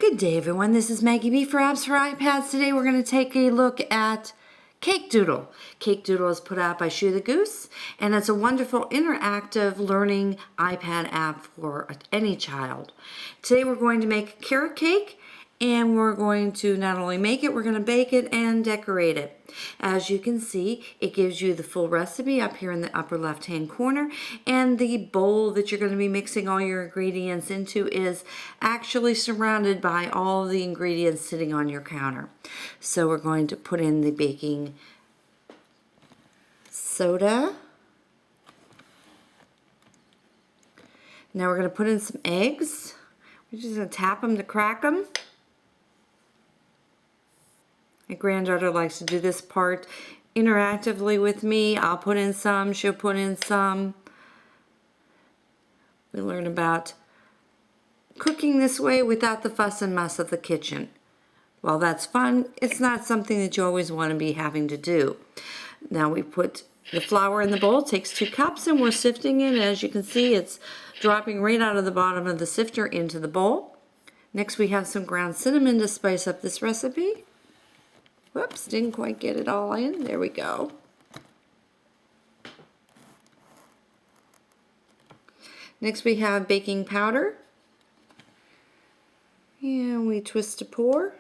Good day, everyone. This is Maggie B for Apps for iPads. Today we're going to take a look at Cake Doodle. Cake Doodle is put out by Shoe the Goose, and it's a wonderful interactive learning iPad app for any child. Today we're going to make a carrot cake, and we're going to not only make it, we're going to bake it and decorate it. As you can see, it gives you the full recipe up here in the upper left-hand corner, and the bowl that you're going to be mixing all your ingredients into is actually surrounded by all the ingredients sitting on your counter. So we're going to put in the baking soda. Now we're going to put in some eggs. We're just going to tap them to crack them. My granddaughter likes to do this part interactively with me. I'll put in some, she'll put in some. We learn about cooking this way without the fuss and muss of the kitchen. While that's fun, it's not something that you always want to be having to do. Now we put the flour in the bowl. It takes 2 cups, and we're sifting it. As you can see, it's dropping right out of the bottom of the sifter into the bowl. Next we have some ground cinnamon to spice up this recipe. Whoops, didn't quite get it all in. There we go. Next we have baking powder. And we twist to pour.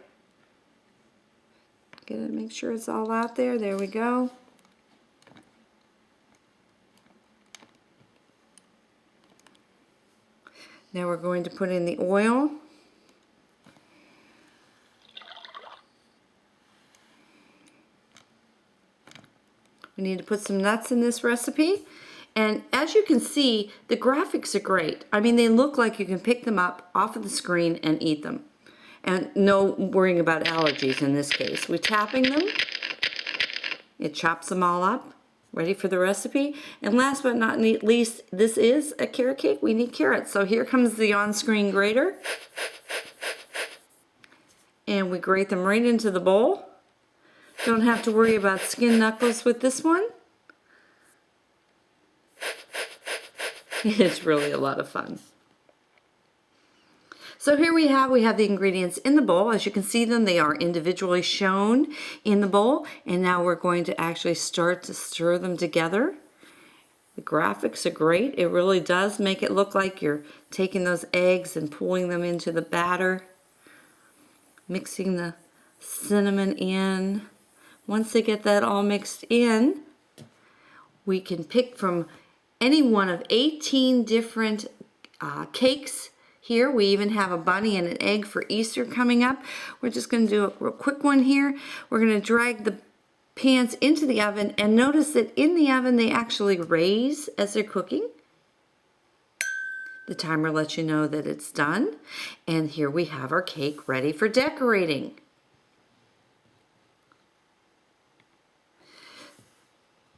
Get it, make sure it's all out there. There we go. Now we're going to put in the oil. We need to put some nuts in this recipe, and as you can see, the graphics are great. I mean, they look like you can pick them up off of the screen and eat them, and no worrying about allergies in this case. We're tapping them, it chops them all up, ready for the recipe. And last but not least, this is a carrot cake. We need carrots, so here comes the on-screen grater, and we grate them right into the bowl. Don't have to worry about skin knuckles with this one. It's really a lot of fun. So here we have the ingredients in the bowl. As you can see them, they are individually shown in the bowl. And now we're going to actually start to stir them together. The graphics are great. It really does make it look like you're taking those eggs and pulling them into the batter. Mixing the cinnamon in. Once they get that all mixed in, we can pick from any one of 18 different cakes here. We even have a bunny and an egg for Easter coming up. We're just going to do a real quick one here. We're going to drag the pans into the oven, and notice that in the oven they actually raise as they're cooking. The timer lets you know that it's done. And here we have our cake ready for decorating.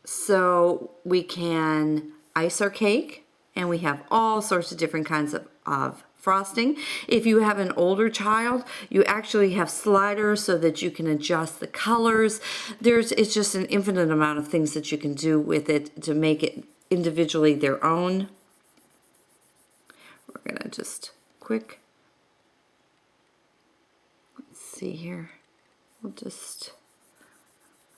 So we can ice our cake, and we have all sorts of different kinds of frosting. If you have an older child, you actually have sliders so that you can adjust the colors. It's just an infinite amount of things that you can do with it to make it individually their own. We're gonna just let's see here. We'll just,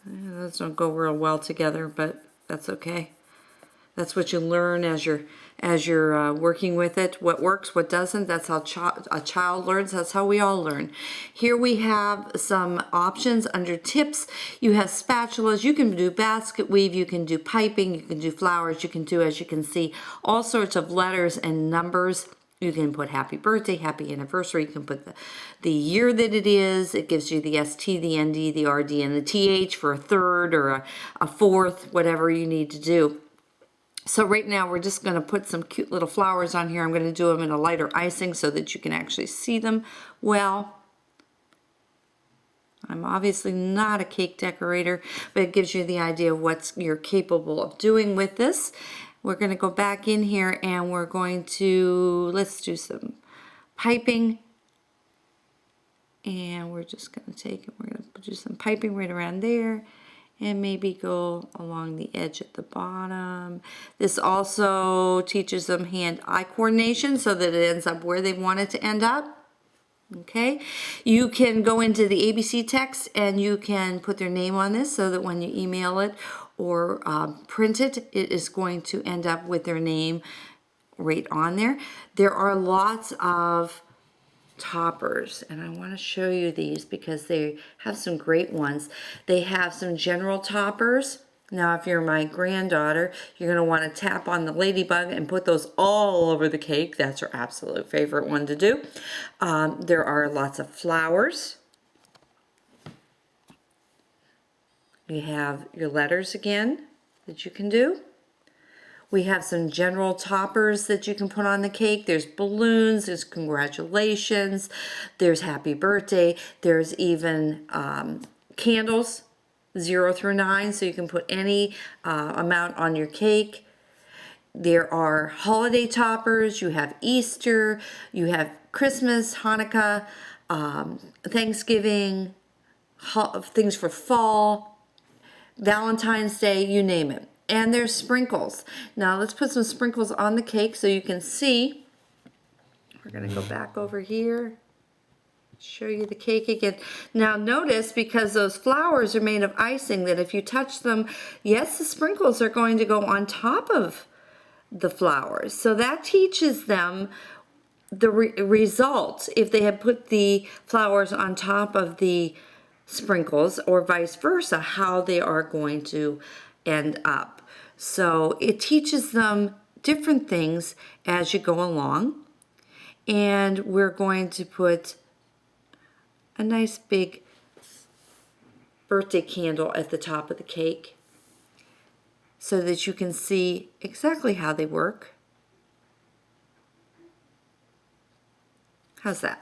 those don't go real well together, but that's okay. That's what you learn as you're working with it. What works, what doesn't. That's how a child learns. That's how we all learn. Here we have some options under tips. You have spatulas. You can do basket weave. You can do piping. You can do flowers. You can do, as you can see, all sorts of letters and numbers. You can put happy birthday, happy anniversary. You can put the year that it is. It gives you the ST, the ND, the RD, and the TH for a third or a fourth, whatever you need to do. So right now we're just going to put some cute little flowers on here. I'm going to do them in a lighter icing so that you can actually see them well. I'm obviously not a cake decorator, but it gives you the idea of what you're capable of doing with this. We're going to go back in here, and we're going to, let's do some piping. And we're just going to take it, we're going to do some piping right around there. And maybe go along the edge at the bottom. This also teaches them hand-eye coordination so that it ends up where they want it to end up. Okay, you can go into the ABC text and you can put their name on this so that when you email it or print it, it is going to end up with their name right on there. There are lots of toppers, and I want to show you these because they have some great ones. They have some general toppers. Now, if you're my granddaughter, you're going to want to tap on the ladybug and put those all over the cake. That's her absolute favorite one to do. There are lots of flowers. You have your letters again that you can do. We have some general toppers that you can put on the cake. There's balloons, there's congratulations, there's happy birthday, there's even candles, 0 through 9, so you can put any amount on your cake. There are holiday toppers, you have Easter, you have Christmas, Hanukkah, Thanksgiving, things for fall, Valentine's Day, you name it. And there's sprinkles. Now let's put some sprinkles on the cake so you can see. We're gonna go back over here, show you the cake again. Now notice, because those flowers are made of icing, that if you touch them, yes, the sprinkles are going to go on top of the flowers. So that teaches them the results if they had put the flowers on top of the sprinkles, or vice versa, how they are going to end up. So it teaches them different things as you go along. And we're going to put a nice big birthday candle at the top of the cake so that you can see exactly how they work. How's that?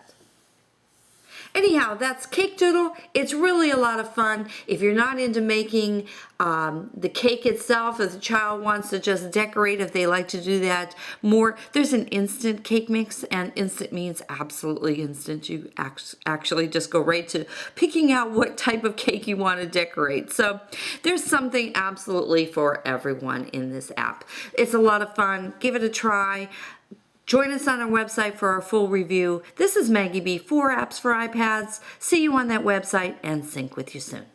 Anyhow, that's Cake Doodle. It's really a lot of fun. If you're not into making the cake itself, if the child wants to just decorate, if they like to do that more, there's an instant cake mix, and instant means absolutely instant. You actually just go right to picking out what type of cake you want to decorate. So there's something absolutely for everyone in this app. It's a lot of fun. Give it a try. Join us on our website for our full review. This is Maggie B, 4 apps for iPads. See you on that website and sync with you soon.